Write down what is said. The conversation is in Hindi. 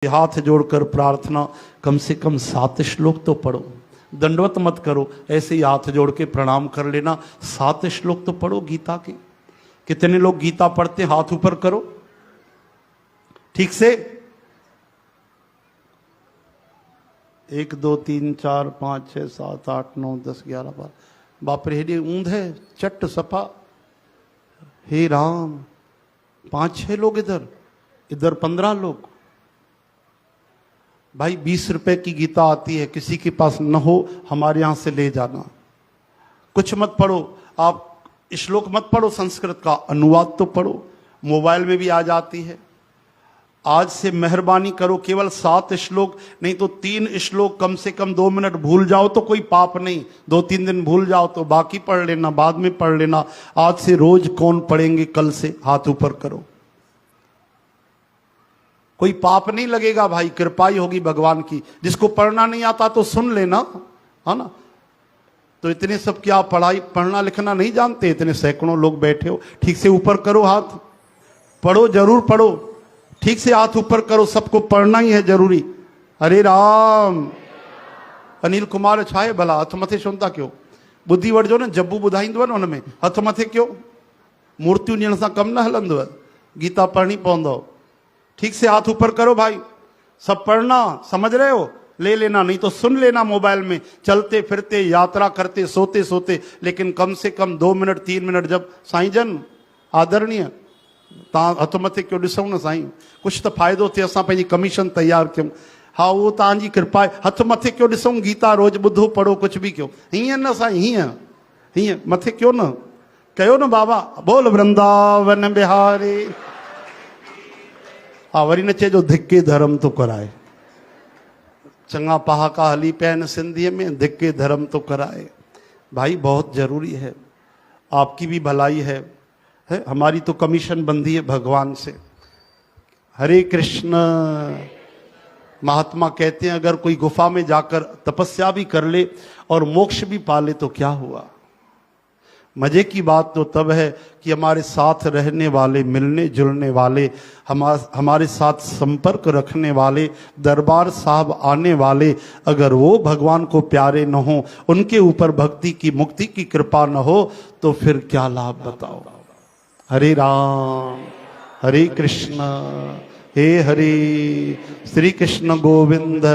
हाथ जोड़कर प्रार्थना, कम से कम 7 श्लोक तो पढ़ो। दंडवत मत करो, ऐसे ही हाथ जोड़ के प्रणाम कर लेना। 7 श्लोक तो पढ़ो गीता के। कितने लोग गीता पढ़ते? हाथ ऊपर करो ठीक से। 1 2 3 4 5 6 7 8 9 10 11 12। बाप रे, हेडी ऊंध है चट सफा। हे राम, 5-6 लोग इधर 15 लोग। भाई 20 रुपए की गीता आती है, किसी के पास न हो हमारे यहां से ले जाना। कुछ मत पढ़ो, आप श्लोक मत पढ़ो, संस्कृत का अनुवाद तो पढ़ो, मोबाइल में भी आ जाती है। आज से मेहरबानी करो, केवल 7 श्लोक नहीं तो 3 श्लोक कम से कम 2 मिनट भूल जाओ तो कोई पाप नहीं। 2-3 दिन भूल जाओ तो बाकी पढ़ लेना, बाद में पढ़ लेना। आज से रोज कौन पढ़ेंगे? कल से हाथ ऊपर करो, कोई पाप नहीं लगेगा भाई, कृपाई होगी भगवान की। जिसको पढ़ना नहीं आता तो सुन लेना, है ना। तो इतने सब क्या पढ़ना लिखना नहीं जानते? इतने सैकड़ों लोग बैठे हो, ठीक से ऊपर करो हाथ। पढ़ो, जरूर पढ़ो, ठीक से हाथ ऊपर करो। सबको पढ़ना ही है जरूरी। हरे राम। अनिल कुमार छाए भला हथ मथे सुनता क्यों? बुद्धि वठजो न, जब्बू ॿुधाईंदो न उनमें। हथ मथे क्यों? मूर्तियूं ॾियण सां कम न हलंदव, गीता पढ़नी पवंदव। ठीक से हाथ ऊपर करो भाई। सब पढ़ना, समझ रहे हो? ले लेना, नहीं तो सुन लेना मोबाइल में, चलते फिरते, यात्रा करते, सोते सोते। लेकिन कम से कम 2 मिनट 3 मिनट जब साईं जन आदरणीय तव्हां हथ मथे क्यों ॾिसूं न साईं, कुछ तो फ़ाइदो थिए, असां पंहिंजी कमीशन तैयार कयूं। हाँ, उहो तव्हांजी कृपा आहे। हथ मथे क्यों ॾिसूं? गीता रोज ॿुधो पढ़ो, कुछ भी कयो। हीअं न साईं, हीअं मथे क्यों न कयो न बाबा। बोल वृंदावन बिहारी। हा, वरी न चइजो धिके धर्म तो कराए। चङा पहाका हली पिया आहिनि सिंधीअ में, धिके धर्म तो कराए। भाई बहुत जरूरी है, आपकी भी भलाई है, हमारी तो कमीशन बंधी है भगवान से। हरे कृष्ण। महात्मा कहते हैं अगर कोई गुफा में जाकर तपस्या भी कर ले और मोक्ष भी पा ले तो क्या हुआ। मजे की बात तो तब है कि हमारे साथ रहने वाले, मिलने जुलने वाले, हमारे साथ संपर्क रखने वाले, दरबार साहब आने वाले, अगर वो भगवान को प्यारे न हो, उनके ऊपर भक्ति की, मुक्ति की कृपा न हो, तो फिर क्या लाभ बताओ। हरे राम, हरे कृष्ण, हे हरे। श्री कृष्ण गोविंद।